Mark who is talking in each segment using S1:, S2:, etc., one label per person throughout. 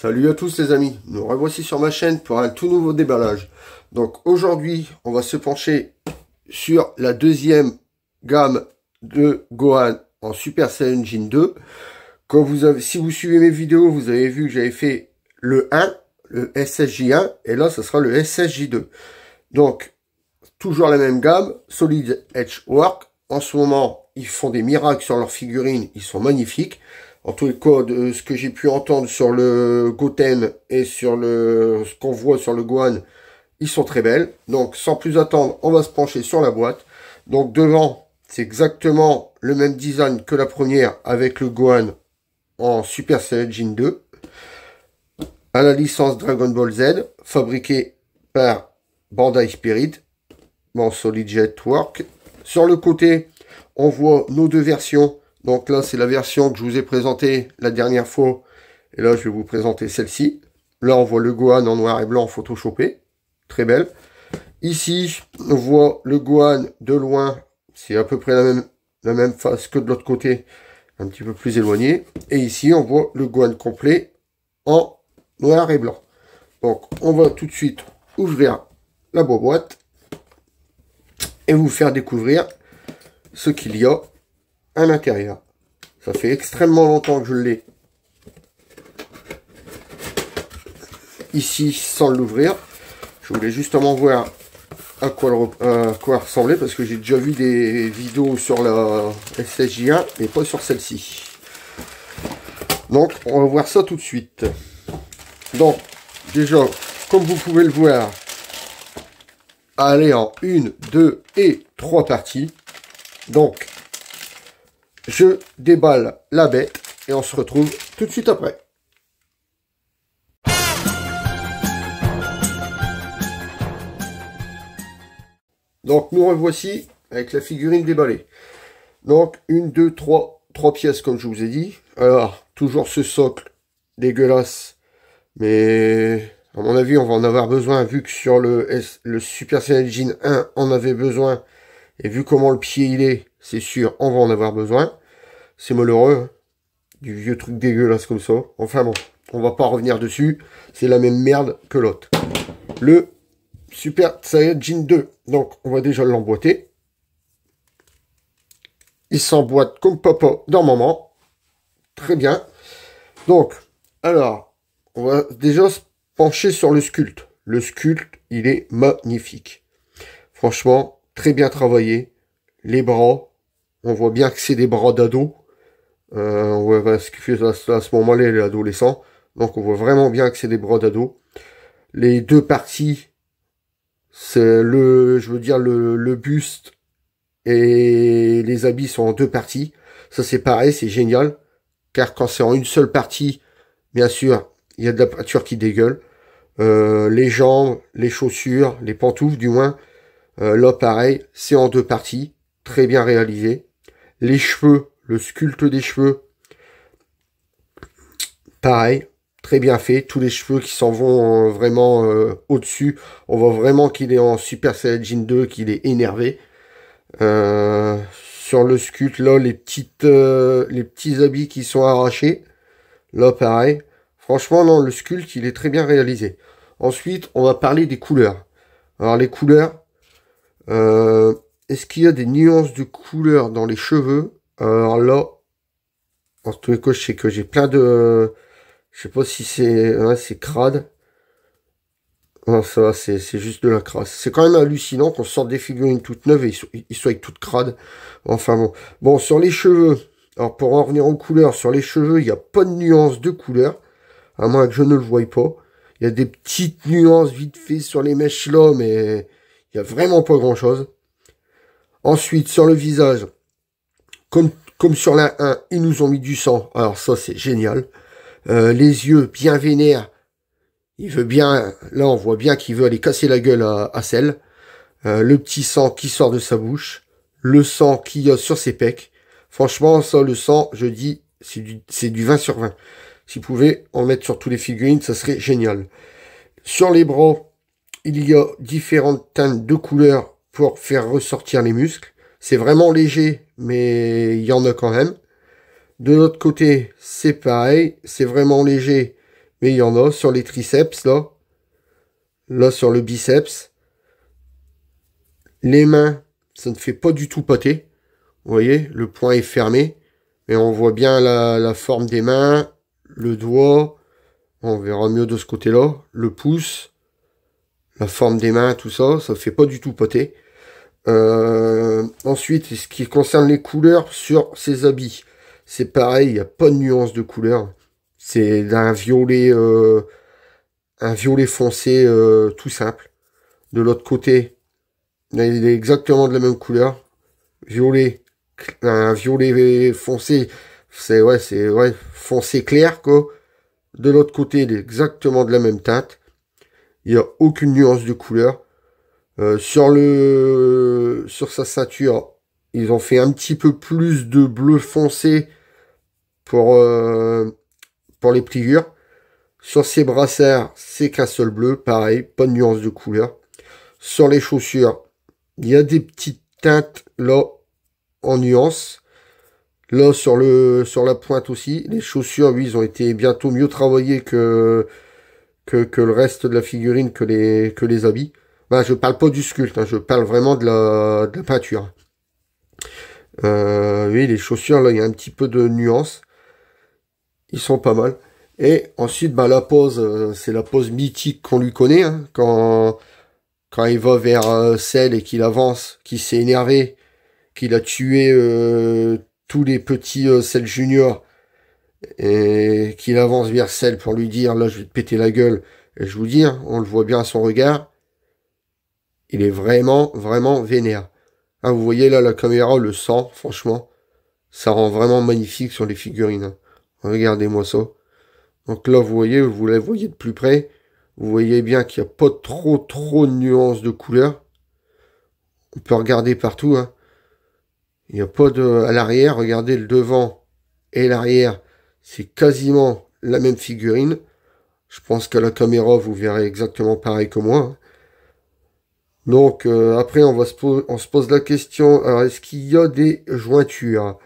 S1: Salut à tous les amis, nous revoici sur ma chaîne pour un tout nouveau déballage. Donc aujourd'hui, on va se pencher sur la deuxième gamme de Gohan en Super Saiyajin 2. Si vous suivez mes vidéos, vous avez vu que j'avais fait le 1, le SSJ1, et là, ce sera le SSJ2. Donc, toujours la même gamme, Solid Edge Work. En ce moment, ils font des miracles sur leurs figurines, ils sont magnifiques. En tous les cas, de ce que j'ai pu entendre sur le Goten et sur ce qu'on voit sur le Gohan, ils sont très belles. Donc, sans plus attendre, on va se pencher sur la boîte. Donc, devant, c'est exactement le même design que la première avec le Gohan en Super Saiyajin 2. À la licence Dragon Ball Z, fabriqué par Bandai Spirit, en Solid Jet Work. Sur le côté, on voit nos deux versions. Donc là, c'est la version que je vous ai présentée la dernière fois. Et là, je vais vous présenter celle-ci. Là, on voit le Gohan en noir et blanc photoshopé. Très belle. Ici, on voit le Gohan de loin. C'est à peu près la même face que de l'autre côté. Un petit peu plus éloigné. Et ici, on voit le Gohan complet en noir et blanc. Donc, on va tout de suite ouvrir la boîte et vous faire découvrir ce qu'il y a à l'intérieur. Ça fait extrêmement longtemps que je l'ai ici sans l'ouvrir. Je voulais justement voir à quoi ressemblait parce que j'ai déjà vu des vidéos sur la SSJ1 mais pas sur celle-ci. Donc on va voir ça tout de suite. Donc déjà, comme vous pouvez le voir, elle est en 1, 2 et 3 parties. Donc je déballe la bête et on se retrouve tout de suite après. Donc nous revoici avec la figurine déballée. Donc 1, 2, 3 pièces comme je vous ai dit. Alors toujours ce socle dégueulasse. Mais à mon avis on va en avoir besoin vu que sur le Super Saiyajin 1 on avait besoin. Et vu comment le pied il est, c'est sûr on va en avoir besoin. C'est malheureux, hein. Du vieux truc dégueulasse comme ça. Enfin bon, on va pas revenir dessus. C'est la même merde que l'autre. Le Super Saiyajin 2. Donc, on va déjà l'emboîter. Il s'emboîte comme papa dans maman. Très bien. Donc, alors, on va déjà se pencher sur le sculpte. Le sculpte, il est magnifique. Franchement, très bien travaillé. Les bras, on voit bien que c'est des bras d'ado. On voit ce qu'il fait à ce moment-là, il est adolescent. Donc on voit vraiment bien que c'est des bras d'ado. Les deux parties, c'est le buste et les habits sont en deux parties. Ça c'est pareil, c'est génial. Car quand c'est en une seule partie, bien sûr, il y a de la peinture qui dégueule. Les jambes, les chaussures, les pantoufles du moins. Là pareil, c'est en deux parties. Très bien réalisé. Les cheveux. Le sculpte des cheveux, pareil, très bien fait. Tous les cheveux qui s'en vont vraiment au-dessus. On voit vraiment qu'il est en Super Saiyajin 2, qu'il est énervé. Sur le sculpte, là, les petits habits qui sont arrachés. Là, pareil. Franchement, non, le sculpte, il est très bien réalisé. Ensuite, on va parler des couleurs. Alors, les couleurs, est-ce qu'il y a des nuances de couleurs dans les cheveux? Alors là, en tous les cas, je sais que j'ai plein de... Je sais pas si c'est crade. Non, ça va, c'est juste de la crasse. C'est quand même hallucinant qu'on sorte des figurines toutes neuves et ils soient avec toutes crades. Enfin bon. Bon, sur les cheveux, alors pour en revenir aux couleurs, sur les cheveux, il n'y a pas de nuance de couleur. À moins que je ne le voie pas. Il y a des petites nuances vite fait sur les mèches là, mais il n'y a vraiment pas grand chose. Ensuite, sur le visage... Comme sur la 1, ils nous ont mis du sang. Alors ça, c'est génial. Les yeux bien vénères. Il veut bien... Là, on voit bien qu'il veut aller casser la gueule à Cell. Le petit sang qui sort de sa bouche. Le sang qu'il y a sur ses pecs. Franchement, ça, le sang, je dis, c'est du 20 sur 20. S'il pouvait en mettre sur tous les figurines, ça serait génial. Sur les bras, il y a différentes teintes de couleurs pour faire ressortir les muscles. C'est vraiment léger, mais il y en a quand même. De l'autre côté, c'est pareil. C'est vraiment léger, mais il y en a sur les triceps, là sur le biceps. Les mains, ça ne fait pas du tout pâté. Vous voyez, le poing est fermé, mais on voit bien la forme des mains, le doigt, on verra mieux de ce côté-là, le pouce, la forme des mains, tout ça, ça ne fait pas du tout pâté. Ensuite, ce qui concerne les couleurs sur ces habits, c'est pareil, il n'y a pas de nuance de couleur. C'est un violet foncé tout simple. De l'autre côté, il est exactement de la même couleur. Un violet foncé, c'est foncé clair quoi. De l'autre côté, il est exactement de la même teinte. Il n'y a aucune nuance de couleur. Sur sa ceinture, ils ont fait un petit peu plus de bleu foncé pour les pliures. Sur ses brassards, c'est qu'un seul bleu, pareil, pas de nuance de couleur. Sur les chaussures, il y a des petites teintes là en nuance. Là sur la pointe aussi, les chaussures, oui, ils ont été bientôt mieux travaillées que le reste de la figurine, que les habits. Ben, je parle pas du sculpte, hein, je parle vraiment de la peinture. Oui, les chaussures, là, il y a un petit peu de nuance. Ils sont pas mal. Et ensuite, ben, la pose, c'est la pose mythique qu'on lui connaît. Hein, quand il va vers Cell et qu'il avance, qu'il s'est énervé, qu'il a tué tous les petits Cell Junior, et qu'il avance vers Cell pour lui dire, là, je vais te péter la gueule. Et je vous dis, hein, on le voit bien à son regard, il est vraiment, vraiment vénère. Ah, vous voyez là, la caméra le sent, franchement. Ça rend vraiment magnifique sur les figurines. Hein. Regardez-moi ça. Donc là, vous la voyez de plus près. Vous voyez bien qu'il n'y a pas trop de nuances de couleurs. On peut regarder partout. Hein. Il n'y a pas à l'arrière, regardez le devant et l'arrière. C'est quasiment la même figurine. Je pense qu'à la caméra, vous verrez exactement pareil que moi. Hein. Donc après on se pose la question, alors est-ce qu'il y a des jointures?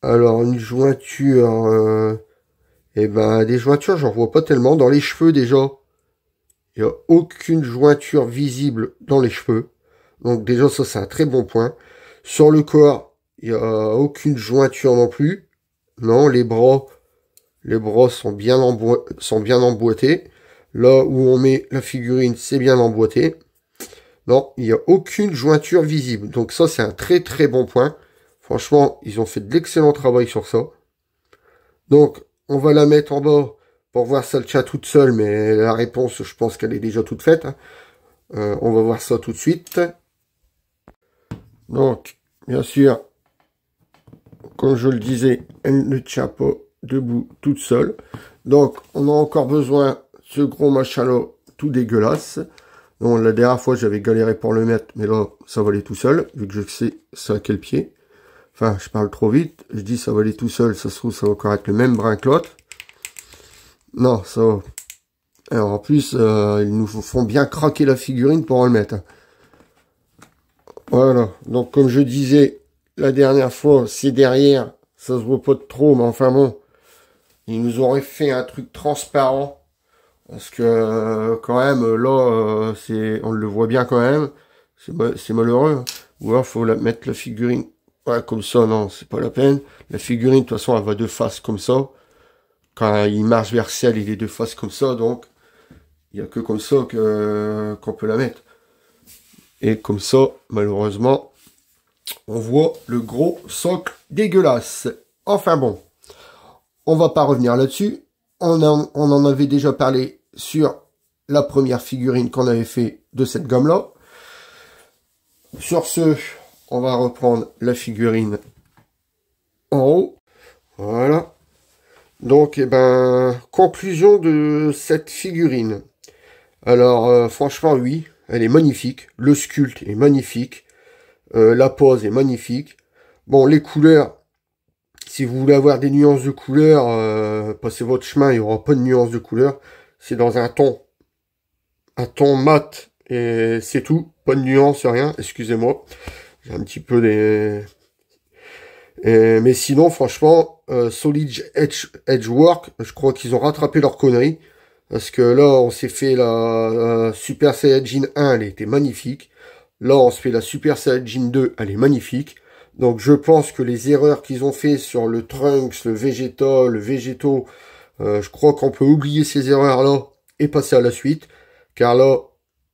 S1: Alors une jointure, des jointures j'en vois pas tellement. Dans les cheveux déjà, il n'y a aucune jointure visible dans les cheveux. Donc déjà ça c'est un très bon point. Sur le corps, il n'y a aucune jointure non plus. Non, les bras sont bien emboîtés. Là où on met la figurine, c'est bien emboîté. Non, il n'y a aucune jointure visible. Donc ça, c'est un très très bon point. Franchement, ils ont fait de l'excellent travail sur ça. Donc, on va la mettre en bas pour voir si elle tient toute seule. Mais la réponse, je pense qu'elle est déjà toute faite. Hein. On va voir ça tout de suite. Donc, bien sûr, comme je le disais, elle ne tient pas debout toute seule. Donc, on a encore besoin de ce gros machin-là tout dégueulasse. Non, la dernière fois, j'avais galéré pour le mettre, mais là, ça va aller tout seul, vu que je sais ça à quel pied. Enfin, je parle trop vite, je dis ça va aller tout seul, ça se trouve, ça va encore être le même brin que l'autre. Non, ça va. Alors, en plus, ils nous font bien craquer la figurine pour en le mettre. Hein. Voilà, donc comme je disais, la dernière fois, c'est derrière, ça se voit pas de trop, mais enfin bon, ils nous auraient fait un truc transparent. Parce que quand même, là, on le voit bien quand même. C'est malheureux. Hein. Ou alors, faut mettre la figurine comme ça. Non, c'est pas la peine. La figurine, de toute façon, elle va de face comme ça. Quand il marche vers Cell, il est de face comme ça. Donc, il n'y a que comme ça qu'on peut la mettre. Et comme ça, malheureusement, on voit le gros socle dégueulasse. Enfin bon, on va pas revenir là-dessus. On en avait déjà parlé sur la première figurine qu'on avait fait de cette gamme-là. Sur ce, on va reprendre la figurine en haut. Voilà. Donc, conclusion de cette figurine. Alors, franchement, oui, elle est magnifique. Le sculpte est magnifique. La pose est magnifique. Bon, les couleurs, si vous voulez avoir des nuances de couleurs, passez votre chemin, il n'y aura pas de nuances de couleurs. C'est dans un ton mat, et c'est tout. Pas de nuance, rien, excusez-moi. J'ai un petit peu Mais sinon, franchement, Solid Edge Work, je crois qu'ils ont rattrapé leur connerie. Parce que là, on s'est fait la Super Saiyajin 1, elle était magnifique. Là, on se fait la Super Saiyajin 2, elle est magnifique. Donc, je pense que les erreurs qu'ils ont fait sur le Trunks, le Vegeta, le Végéto, je crois qu'on peut oublier ces erreurs-là et passer à la suite. Car là,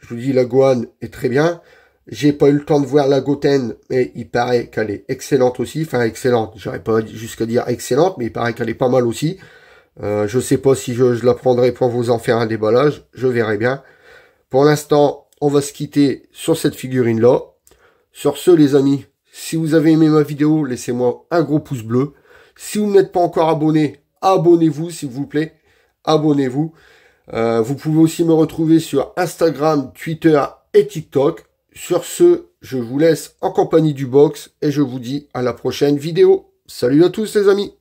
S1: je vous dis, la Gohan est très bien. J'ai pas eu le temps de voir la Goten, mais il paraît qu'elle est excellente aussi. Enfin, excellente. J'aurais pas jusqu'à dire excellente, mais il paraît qu'elle est pas mal aussi. Je sais pas si je la prendrai pour vous en faire un déballage. Je verrai bien. Pour l'instant, on va se quitter sur cette figurine-là. Sur ce, les amis, si vous avez aimé ma vidéo, laissez-moi un gros pouce bleu. Si vous n'êtes pas encore abonné, abonnez-vous, s'il vous plaît. Abonnez-vous. Vous pouvez aussi me retrouver sur Instagram, Twitter et TikTok. Sur ce, je vous laisse en compagnie du box et je vous dis à la prochaine vidéo. Salut à tous les amis!